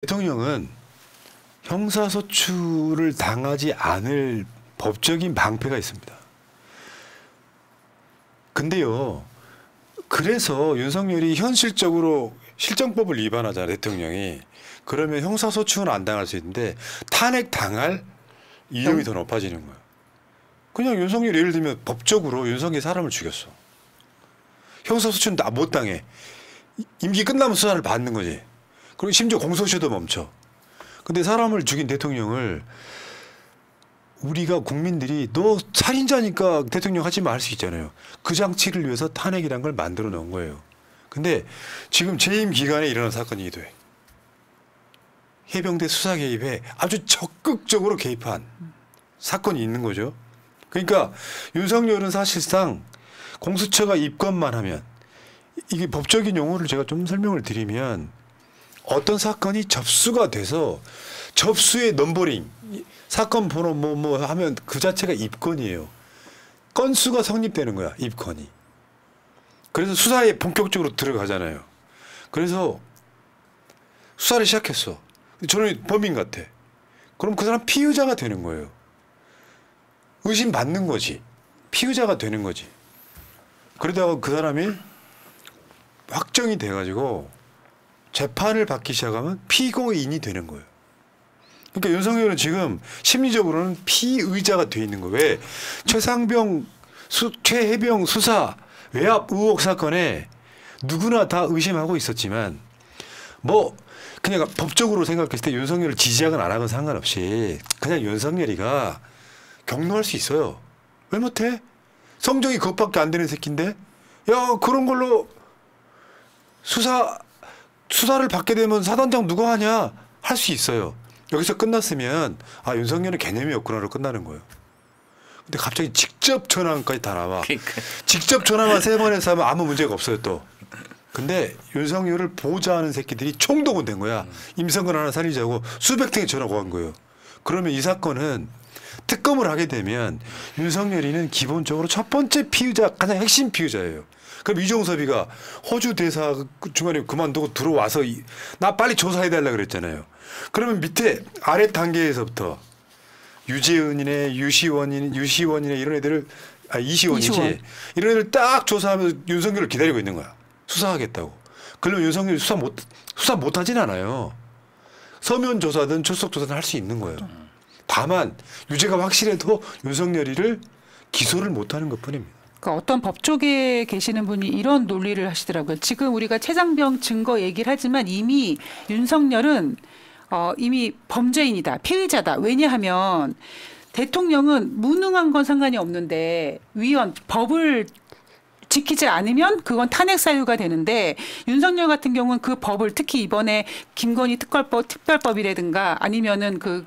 대통령은 형사소추를 당하지 않을 법적인 방패가 있습니다. 근데요, 그래서 윤석열이 현실적으로 실정법을 위반하잖아요, 대통령이. 그러면 형사소추는 안 당할 수 있는데 탄핵 당할 위험이 더 높아지는 거예요. 그냥 윤석열이 예를 들면 법적으로 윤석열이 사람을 죽였어. 형사소추는 못 당해. 임기 끝나면 수사를 받는 거지. 그리고 심지어 공소시효도 멈춰. 근데 사람을 죽인 대통령을 우리가 국민들이 너 살인자니까 대통령 하지 마 할 수 있잖아요. 그 장치를 위해서 탄핵이란 걸 만들어 놓은 거예요. 근데 지금 재임 기간에 일어난 사건이기도 해. 해병대 수사 개입에 아주 적극적으로 개입한 사건이 있는 거죠. 그러니까 윤석열은 사실상 공수처가 입건만 하면, 이게 법적인 용어를 제가 좀 설명을 드리면, 어떤 사건이 접수가 돼서 접수의 넘버링, 사건 번호 뭐 하면 그 자체가 입건이에요. 건수가 성립되는 거야, 입건이. 그래서 수사에 본격적으로 들어가잖아요. 그래서 수사를 시작했어. 저는 범인 같아. 그럼 그 사람 피의자가 되는 거예요. 의심받는 거지. 피의자가 되는 거지. 그러다가 그 사람이 확정이 돼가지고 재판을 받기 시작하면 피고인이 되는 거예요. 그러니까 윤석열은 지금 심리적으로는 피의자가 돼 있는 거예요. 왜? 최해병 수사 외압 의혹 사건에 누구나 다 의심하고 있었지만, 뭐 그냥 법적으로 생각했을 때 윤석열을 지지하건 안 하건 상관없이 그냥 윤석열이가 경로할 수 있어요. 왜 못해? 성적이 그것밖에 안 되는 새끼인데, 야, 그런 걸로 수사를 받게 되면 사단장 누가 하냐? 할 수 있어요. 여기서 끝났으면 아, 윤석열은 개념이 없구나로 끝나는 거예요. 근데 갑자기 직접 전화까지 다 나와. 직접 전화만 3번 해서 하면 아무 문제가 없어요 또. 근데 윤석열을 보좌하는 새끼들이 총동원된 거야. 임성근 하나 살리자고 수백 통의 전화가 온 거예요. 그러면 이 사건은 특검을 하게 되면 윤석열이는 기본적으로 첫 번째 피의자, 가장 핵심 피의자예요. 그럼 이종섭이가 호주 대사 중간에 그만두고 들어와서 나 빨리 조사해달라 그랬잖아요. 그러면 밑에 아래 단계에서부터 유재은이네, 유시원이네 이런 애들을, 이시원이지. 이런 애들 딱 조사하면서 윤석열을 기다리고 있는 거야. 수사하겠다고. 그러면 윤석열이 수사 못하진 않아요. 서면 조사든 출석 조사든 할 수 있는 거예요. 다만 유죄가 확실해도 윤석열이를 기소를 못하는 것뿐입니다. 그러니까 어떤 법조계에 계시는 분이 이런 논리를 하시더라고요. 지금 우리가 최장병 증거 얘기를 하지만 이미 윤석열은 이미 범죄인이다, 피의자다. 왜냐하면 대통령은 무능한 건 상관이 없는데 법을 지키지 않으면 그건 탄핵 사유가 되는데, 윤석열 같은 경우는 그 법을, 특히 이번에 김건희 특별법이라든가 아니면은 그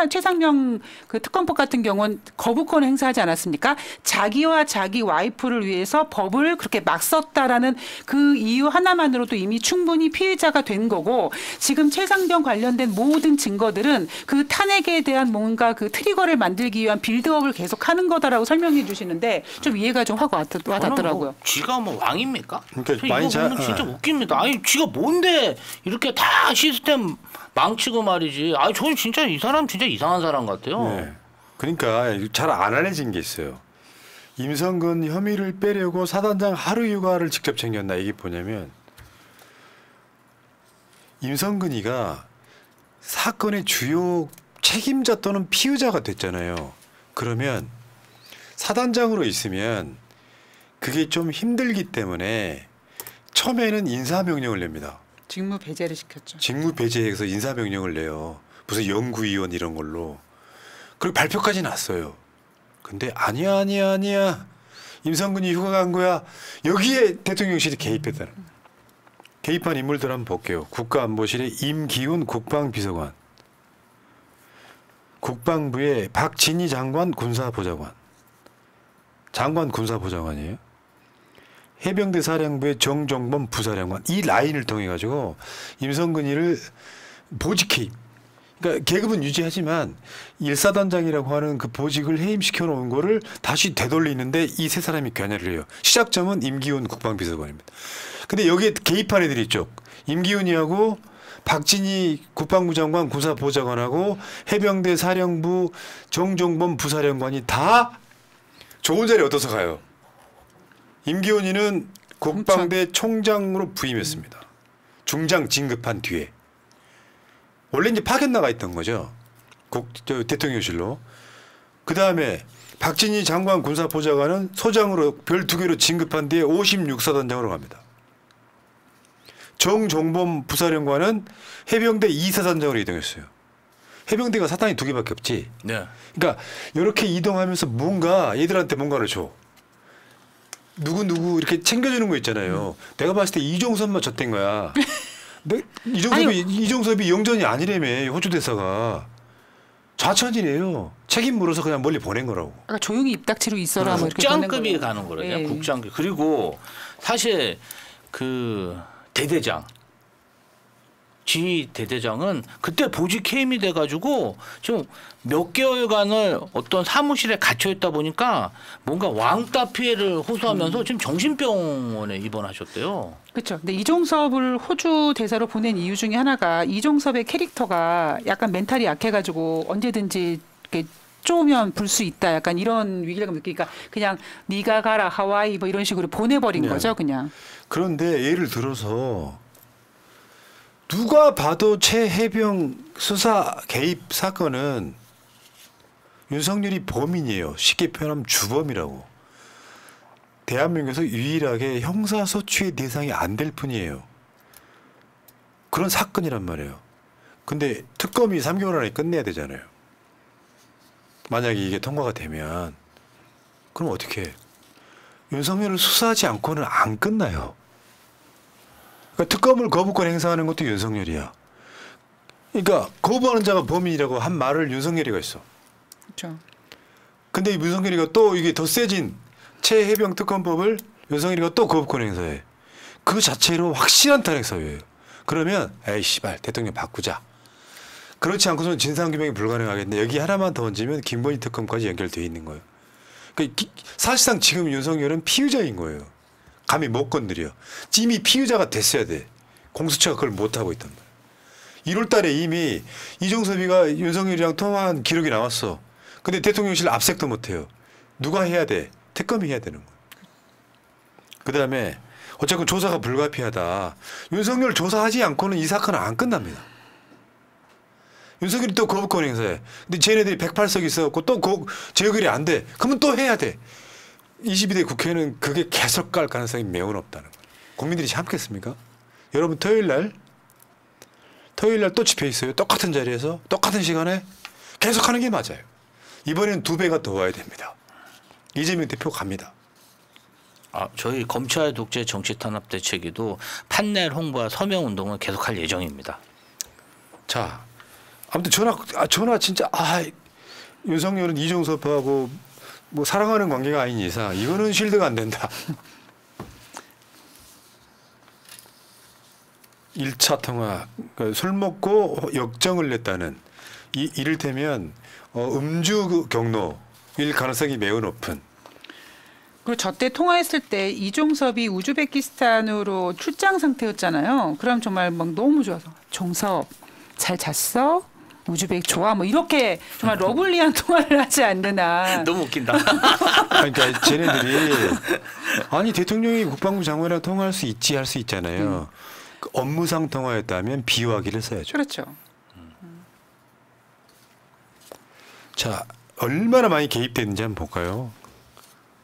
최상병 그 특검법 같은 경우는 거부권을 행사하지 않았습니까? 자기와 자기 와이프를 위해서 법을 그렇게 막 썼다라는 그 이유 하나만으로도 이미 충분히 피해자가 된 거고, 지금 최상병 관련된 모든 증거들은 그 탄핵에 대한 뭔가 그 트리거를 만들기 위한 빌드업을 계속하는 거다라고 설명해 주시는데 좀 이해가 좀 하고 와닿더라고요. 뭐 쥐가 뭐 왕입니까? 그러니까 이거 보면 진짜 웃깁니다. 아니 쥐가 뭔데 이렇게 다 시스템 망치고 말이지. 아, 저는 진짜 이 사람 진짜 이상한 사람 같아요. 네. 그러니까 잘 안 알려진 게 있어요. 임성근 혐의를 빼려고 사단장 하루 휴가를 직접 챙겼나, 이게 뭐냐면 임성근이가 사건의 주요 책임자 또는 피의자가 됐잖아요. 그러면 사단장으로 있으면 그게 좀 힘들기 때문에 처음에는 인사명령을 냅니다. 직무 배제를 시켰죠. 직무 배제해서 인사명령을 내요. 무슨 연구위원 이런 걸로. 그리고 발표까지 났어요. 근데 아니야. 임성근이 휴가 간 거야. 여기에 대통령실이 개입했다는. 개입한 인물들 한번 볼게요. 국가안보실의 임기훈 국방비서관, 국방부의 박진희 장관 군사보좌관, 장관 군사보좌관이에요. 해병대 사령부의 정종범 부사령관, 이 라인을 통해 가지고 임성근이를 보직 해임. 그러니까 계급은 유지하지만 일사단장이라고 하는 그 보직을 해임시켜 놓은 거를 다시 되돌리는데 이 세 사람이 관여를 해요. 시작점은 임기훈 국방비서관입니다. 근데 여기에 개입한 애들이 있죠. 임기훈이하고 박진희 국방부 장관 군사보좌관하고 해병대 사령부 정종범 부사령관이 다 좋은 자리 얻어서 가요. 임기훈이는 국방대 총장으로 부임했습니다. 중장 진급한 뒤에. 원래 이제 파견 나가 있던 거죠. 대통령실로. 그 다음에 박진희 장관 군사보좌관은 소장으로 별 2개로 진급한 뒤에 56사단장으로 갑니다. 정종범 부사령관은 해병대 2사단장으로 이동했어요. 해병대가 사단이 2개밖에 없지. 네. 그러니까 이렇게 이동하면서 뭔가 얘들한테 뭔가를 줘. 누구 이렇게 챙겨주는 거 있잖아요. 내가 봤을 때 이종섭만 졌던 거야. 이종섭이 영전이 아니라며 호주 대사가. 좌천이래요. 책임 물어서 그냥 멀리 보낸 거라고. 그러니까 조용히 입 닥치고 있어라 뭐 이렇게 국장급이 가는 거래요. 예. 국장급. 그리고 사실 그 대대장 지휘 대대장은 그때 보직 해임이 돼가지고 지금 몇 개월간을 어떤 사무실에 갇혀 있다 보니까 뭔가 왕따 피해를 호소하면서 지금 정신병원에 입원하셨대요. 그렇죠. 근데 이종섭을 호주 대사로 보낸 이유 중에 하나가 이종섭의 캐릭터가 약간 멘탈이 약해가지고 언제든지 이렇게 쪼면 불 수 있다. 약간 이런 위기감을 느끼니까 그냥 네가 가라 하와이 뭐 이런 식으로 보내버린 거죠, 그냥. 그런데 예를 들어서 누가 봐도 최해병 수사 개입 사건은 윤석열이 범인이에요. 쉽게 표현하면 주범이라고. 대한민국에서 유일하게 형사소추의 대상이 안 될 뿐이에요. 그런 사건이란 말이에요. 근데 특검이 3개월 안에 끝내야 되잖아요. 만약에 이게 통과가 되면 그럼 어떻게 해? 윤석열을 수사하지 않고는 안 끝나요. 그러니까 특검을 거부권 행사하는 것도 윤석열이야. 그러니까 거부하는 자가 범인이라고 한 말을 윤석열이가 했어. 그렇죠. 근데 윤석열이가 또 이게 더 세진 최해병 특검법을 윤석열이가 또 거부권 행사해. 그 자체로 확실한 탄핵 사유예요. 그러면 에이 씨발 대통령 바꾸자. 그렇지 않고서는 진상규명이 불가능하겠네. 여기 하나만 더 얹으면 김건희 특검까지 연결돼 있는 거예요. 그러니까 사실상 지금 윤석열은 피의자인 거예요. 감히 못 건드려. 이미 피의자가 됐어야 돼. 공수처가 그걸 못하고 있단 말이야. 1월 달에 이미 이종섭이가 윤석열이랑 통화한 기록이 나왔어. 근데 대통령실 압색도 못해요. 누가 해야 돼? 특검이 해야 되는 거예요. 그다음에 어쨌든 조사가 불가피하다. 윤석열 조사하지 않고는 이 사건은 안 끝납니다. 윤석열이 또 거부권 행사해. 근데 쟤네들이 108석 있어갖고 또 재결이 안 돼. 그러면 또 해야 돼. 22대 국회는 그게 계속 갈 가능성이 매우 높다는 거예요. 국민들이 참겠습니까? 여러분 토요일 날 또 집회 있어요. 똑같은 자리에서 똑같은 시간에 계속 하는 게 맞아요. 이번에는 2배가 더 와야 됩니다. 이재명 대표 갑니다. 저희 검찰 독재 정치 탄압 대책위도 판넬 홍보와 서명 운동을 계속할 예정입니다. 자, 아무튼 전화 진짜 윤석열은 이종섭하고 뭐 사랑하는 관계가 아닌 이상 이거는 실드가 안 된다. 1차 통화, 그러니까 술 먹고 역정을 냈다는 이를테면 음주 경로일 가능성이 매우 높은. 그리고 저 때 통화했을 때 이종섭이 우즈베키스탄으로 출장 상태였잖아요. 그럼 정말 막 너무 좋아서 종섭 잘 잤어? 우즈벡 좋아? 뭐 이렇게 정말 러블리한 통화를 하지 않는 한. 너무 웃긴다. 그러니까 쟤네들이 아니 대통령이 국방부 장관이랑 통화할 수 있지 할 수 있잖아요. 그 업무상 통화였다면 비유하기를 써야죠. 그렇죠. 자, 얼마나 많이 개입됐는지 한번 볼까요?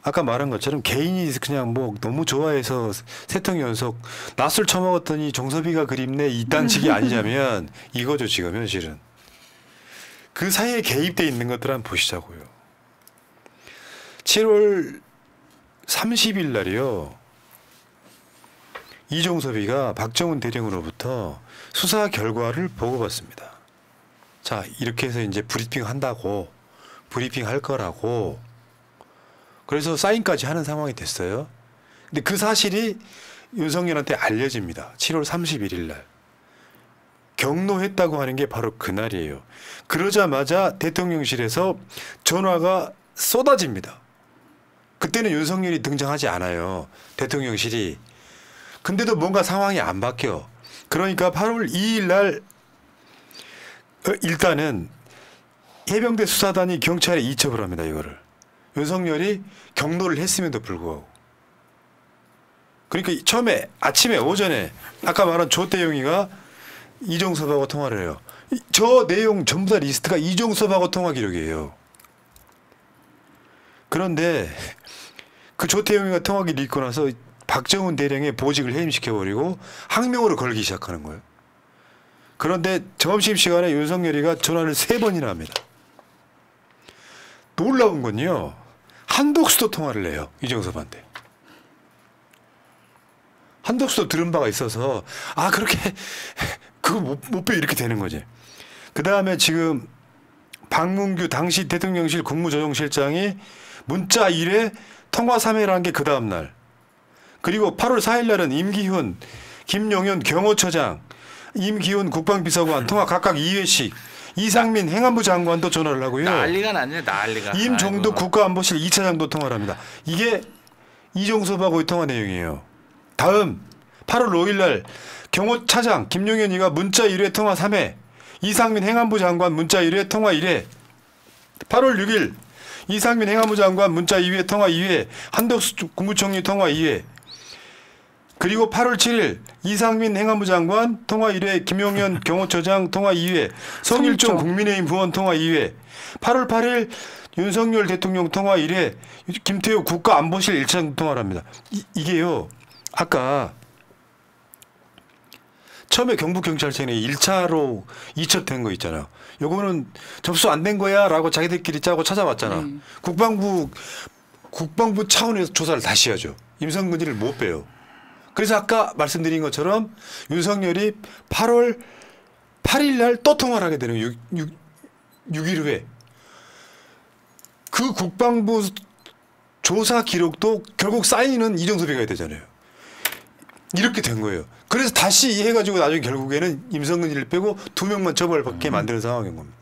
아까 말한 것처럼 개인이 그냥 뭐 너무 좋아해서 세통 연속 낮술 처먹었더니 종섭이가 그립네 이딴 식이 아니자면 이거죠 지금 현실은. 그 사이에 개입돼 있는 것들 한번 보시자고요. 7월 30일 날이요. 이종섭이가 박정훈 대령으로부터 수사 결과를 보고받습니다. 자, 이렇게 해서 이제 브리핑 한다고, 브리핑 할 거라고. 그래서 사인까지 하는 상황이 됐어요. 근데 그 사실이 윤석열한테 알려집니다. 7월 31일 날. 경로했다고 하는 게 바로 그날이에요. 그러자마자 대통령실에서 전화가 쏟아집니다. 그때는 윤석열이 등장하지 않아요. 대통령실이. 근데도 뭔가 상황이 안 바뀌어. 그러니까 8월 2일 날 일단은 해병대 수사단이 경찰에 이첩을 합니다. 이거를. 윤석열이 경로를 했음에도 불구하고. 그러니까 처음에 아침에 오전에 아까 말한 조태용이가 이종섭하고 통화를 해요. 저 내용 전부 다 리스트가 이종섭하고 통화 기록이에요. 그런데 그 조태용이가 통화기를 읽고 나서 박정훈 대령의 보직을 해임시켜버리고 항명으로 걸기 시작하는 거예요. 그런데 점심시간에 윤석열이가 전화를 3번이나 합니다. 놀라운 건요. 한독수도 통화를 해요. 이종섭한테. 한독수도 들은 바가 있어서 그렇게 그거 못 빼 이렇게 되는 거지. 그다음에 지금 박문규 당시 대통령실 국무조정실장이 문자 1회 통화 3회를 한 게 그 다음 날. 그리고 8월 4일 날은 임기훈, 김용현 경호처장, 임기훈 국방비서관 통화 각각 2회씩. 이상민 행안부 장관도 전화를 하고요. 난리가 났네, 난리가. 임종도 아이고. 국가안보실 2차장도 통화를 합니다. 이게 이종섭하고의 통화 내용이에요. 다음 8월 5일 날 경호차장 김용현이가 문자 1회 통화 3회, 이상민 행안부 장관 문자 1회 통화 1회, 8월 6일 이상민 행안부 장관 문자 2회 통화 2회, 한덕수 국무총리 통화 2회, 그리고 8월 7일 이상민 행안부 장관 통화 1회, 김용현 경호처장 통화 2회, 성일종 국민의힘 의원 통화 2회, 8월 8일 윤석열 대통령 통화 1회, 김태우 국가안보실 1차장 통화를 합니다. 이게요. 아까 처음에 경북경찰청에 1차로 이첩된 거 있잖아요. 요거는 접수 안 된 거야 라고 자기들끼리 짜고 찾아왔잖아. 국방부 차원에서 조사를 다시 하죠. 임성근이를 못 빼요. 그래서 아까 말씀드린 것처럼 윤석열이 8월 8일 날 또 통화를 하게 되는 6일 후에 그 국방부 조사 기록도 결국 사인은 이종섭이가 해야 되잖아요. 이렇게 된 거예요. 그래서 다시 해가지고 나중에 결국에는 임성근이를 빼고 2명만 처벌받게 만드는 상황인 겁니다.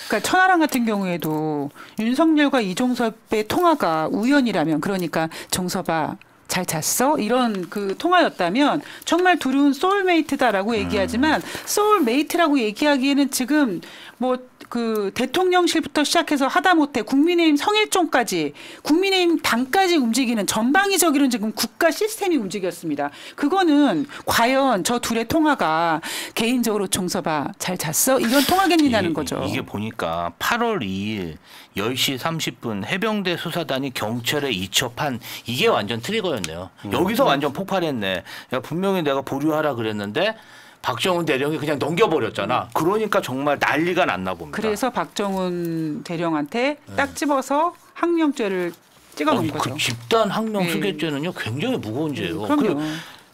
그러니까 천하람 같은 경우에도 윤석열과 이종섭의 통화가 우연이라면, 그러니까 종섭아 잘 잤어? 이런 그 통화였다면 정말 둘은 소울메이트다라고 얘기하지만, 소울메이트라고 얘기하기에는 지금 뭐 그 대통령실부터 시작해서 하다못해 국민의힘 성일종까지, 국민의힘 당까지 움직이는 전방위적인 지금 국가 시스템이 움직였습니다. 그거는 과연 저 둘의 통화가 개인적으로 종섭아 잘 잤어? 이런 통화겠냐는 거죠. 이게 보니까 8월 2일 10시 30분 해병대 수사단이 경찰에 이첩한, 이게 완전 트리거였네요. 여기서 완전 폭발했네. 야, 분명히 내가 보류하라 그랬는데 박정훈 대령이 그냥 넘겨버렸잖아. 그러니까 정말 난리가 났나 봅니다. 그래서 박정훈 대령한테 딱 집어서 항명죄를 찍어놓은 거죠. 그 집단 항명 수괴죄는요 굉장히 무거운 죄예요. 그럼요.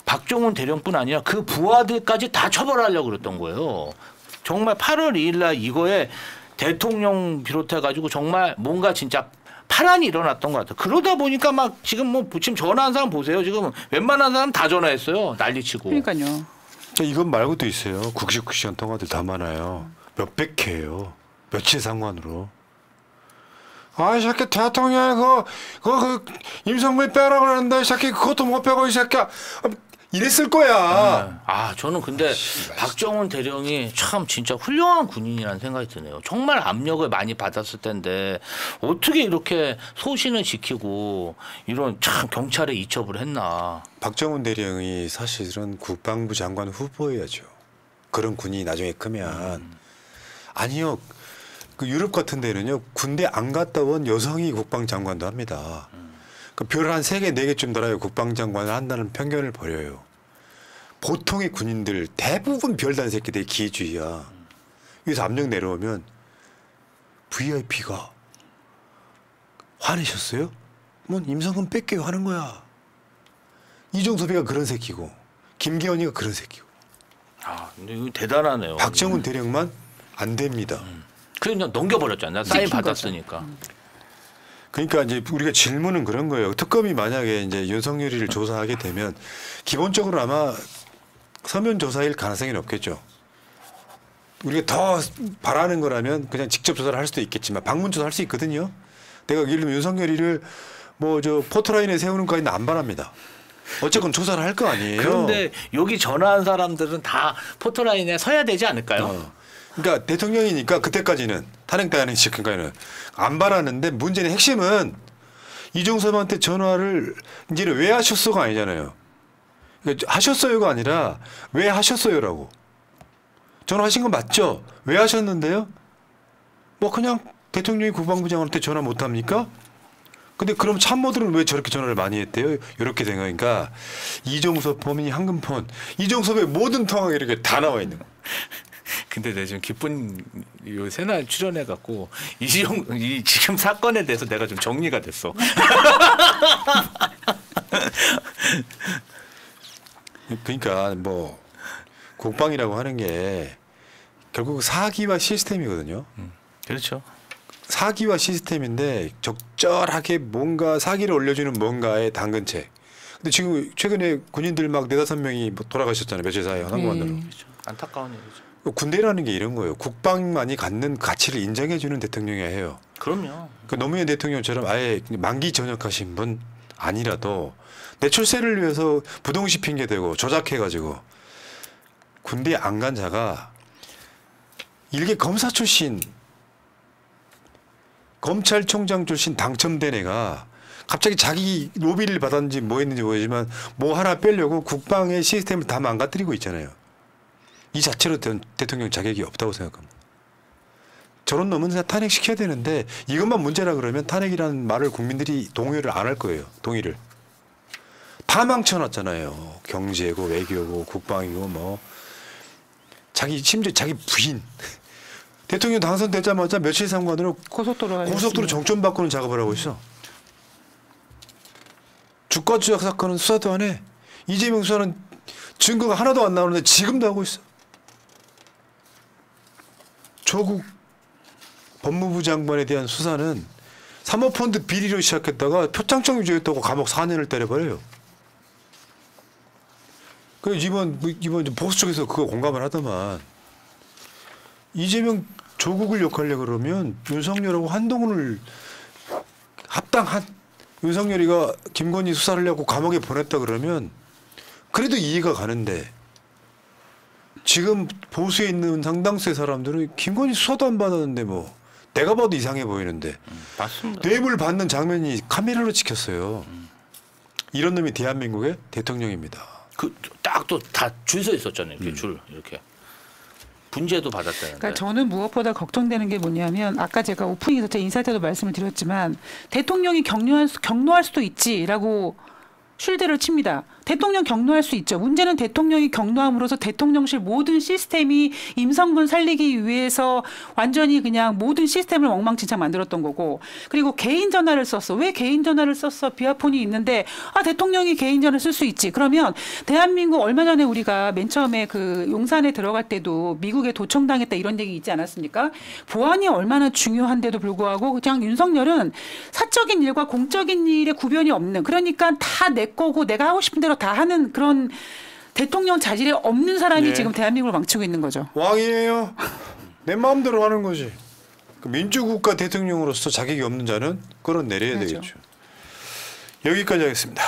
박정훈 대령뿐 아니라 그 부하들까지 다 처벌하려고 그랬던 거예요. 정말 8월 2일 날 이거에 대통령 비롯해가지고 정말 뭔가 진짜 파란이 일어났던 것 같아요. 그러다 보니까 막 지금 전화한 사람 보세요. 지금 웬만한 사람 다 전화했어요. 난리치고. 그러니까요. 이건 말고도 있어요. 99시간 통화들 다 많아요. 몇백 회예요. 며칠 상관으로. 이 새끼 대통령이 그 임성근 빼라 그러는데 이 새끼 그것도 못 빼고 이 새끼야. 이랬을 거야. 저는 근데 박정훈 대령이 참 진짜 훌륭한 군인이라는 생각이 드네요. 정말 압력을 많이 받았을 텐데 어떻게 이렇게 소신을 지키고 이런 참 경찰에 이첩을 했나. 박정훈 대령이 사실은 국방부 장관 후보여야죠. 그런 군인이 나중에 크면. 아니요. 그 유럽 같은 데는요. 군대 안 갔다 온 여성이 국방장관도 합니다. 별 한 3개, 4개쯤 달아요. 국방장관을 한다는 편견을 버려요. 보통의 군인들 대부분 별단 새끼들이 기회주의야. 여기서 압력 내려오면 VIP가 화내셨어요? 뭐 임성근 뺄게요 하는 거야. 이종섭이가 그런 새끼고 김기현이가 그런 새끼고. 근데 이거 대단하네요. 박정훈 대령만 안 됩니다. 그냥 넘겨버렸잖아요. 사인 받았으니까. 그러니까 이제 우리가 질문은 그런 거예요. 특검이 만약에 이제 윤석열이를 조사하게 되면 기본적으로 아마 서면 조사일 가능성이 높겠죠. 우리가 더 바라는 거라면 그냥 직접 조사를 할 수도 있겠지만 방문 조사할 수 있거든요. 내가 예를 들면 윤석열이를 포토라인에 세우는 것까지는 안 바랍니다. 어쨌건 조사를 할 거 아니에요. 그런데 여기 전화한 사람들은 다 포토라인에 서야 되지 않을까요? 그러니까 대통령이니까 그때까지는 탄핵당하는 시간까지는 안 바라는데 문제는 핵심은 이종섭한테 전화를 이제는 왜 하셨어가 아니잖아요. 그러니까 하셨어요가 아니라 왜 하셨어요라고. 전화하신 건 맞죠? 왜 하셨는데요? 뭐 그냥 대통령이 국방부장한테 전화 못 합니까? 근데 그럼 참모들은 왜 저렇게 전화를 많이 했대요? 이렇게 된 거니까 이종섭 범인이 황금폰 이종섭의 모든 통화가 이렇게 다 나와 있는 거예요. 근데 내가 지금 기쁜 요 새날 출연해 갖고 이 지금 사건에 대해서 내가 좀 정리가 됐어. 그러니까 뭐 국방이라고 하는 게 결국 사기와 시스템이거든요. 그렇죠. 사기와 시스템인데 적절하게 뭔가 사기를 올려주는 뭔가의 당근책. 근데 지금 최근에 군인들 막 4-5명이 뭐 돌아가셨잖아요. 며칠 사이에 항공관으로. 그렇죠. 안타까운 일이죠. 군대라는 게 이런 거예요. 국방만이 갖는 가치를 인정해주는 대통령이어야 해요. 그럼요. 그 노무현 대통령처럼 아예 만기 전역하신 분 아니라도 내출세를 위해서 부동시 핑계 대고 조작해가지고 군대에 안 간 자가 일개 검사 출신 검찰총장 출신 당첨된 애가 갑자기 자기 로비를 받았는지 뭐 했는지 모르지만 뭐 하나 빼려고 국방의 시스템을 다 망가뜨리고 있잖아요. 이 자체로 대통령 자격이 없다고 생각합니다. 저런 놈은 그냥 탄핵시켜야 되는데 이것만 문제라 그러면 탄핵이라는 말을 국민들이 동의를 안 할 거예요. 동의를. 다 망쳐놨잖아요. 경제고 외교고 국방이고 뭐 심지어 자기 부인 대통령 당선되자마자 며칠 상관으로 고속도로 정점 바꾸는 작업을 하고 있어. 주가 조작 사건은 수사도 안 해. 이재명 수사는 증거가 하나도 안 나오는데 지금도 하고 있어. 조국 법무부 장관에 대한 수사는 사모펀드 비리로 시작했다가 표창장 유죄했다고 감옥 4년을 때려버려요. 그 이번 보수 쪽에서 그거 공감을 하더만 이재명 조국을 욕하려고 그러면 윤석열하고 한동훈을 합당한 윤석열이가 김건희 수사를 하고 감옥에 보냈다 그러면 그래도 이해가 가는데 지금 보수에 있는 상당수의 사람들은 김건희 수사도 안 받았는데 뭐 내가 봐도 이상해 보이는데 맞습니다. 뇌물 받는 장면이 카메라로 찍혔어요. 이런 놈이 대한민국의 대통령입니다. 그 딱 또 다 줄 서 있었잖아요. 이렇게 줄 이렇게 분재도 받았다는데. 그러니까 저는 무엇보다 걱정되는 게 뭐냐면 아까 제가 오프닝에서 제 인사할 때도 말씀을 드렸지만 대통령이 경로할 수도 있지라고 쉴드를 칩니다. 대통령 경로할 수 있죠. 문제는 대통령이 경로함으로써 대통령실 모든 시스템이 임성근 살리기 위해서 완전히 그냥 모든 시스템을 엉망진창 만들었던 거고 그리고 개인 전화를 썼어. 왜 개인 전화를 썼어? 비아폰이 있는데 대통령이 개인 전화를 쓸 수 있지. 그러면 대한민국 얼마 전에 우리가 맨 처음에 그 용산에 들어갈 때도 미국에 도청당했다 이런 얘기 있지 않았습니까? 보안이 얼마나 중요한데도 불구하고 그냥 윤석열은 사적인 일과 공적인 일에 구별이 없는 그러니까 다 내 거고 내가 하고 싶은 대로 다 하는 그런 대통령 자질이 없는 사람이 네. 지금 대한민국을 망치고 있는 거죠. 왕이에요. 내 마음대로 하는 거지. 그 민주국가 대통령으로서 자격이 없는 자는 끌어내려야 그렇죠. 되겠죠. 여기까지 하겠습니다.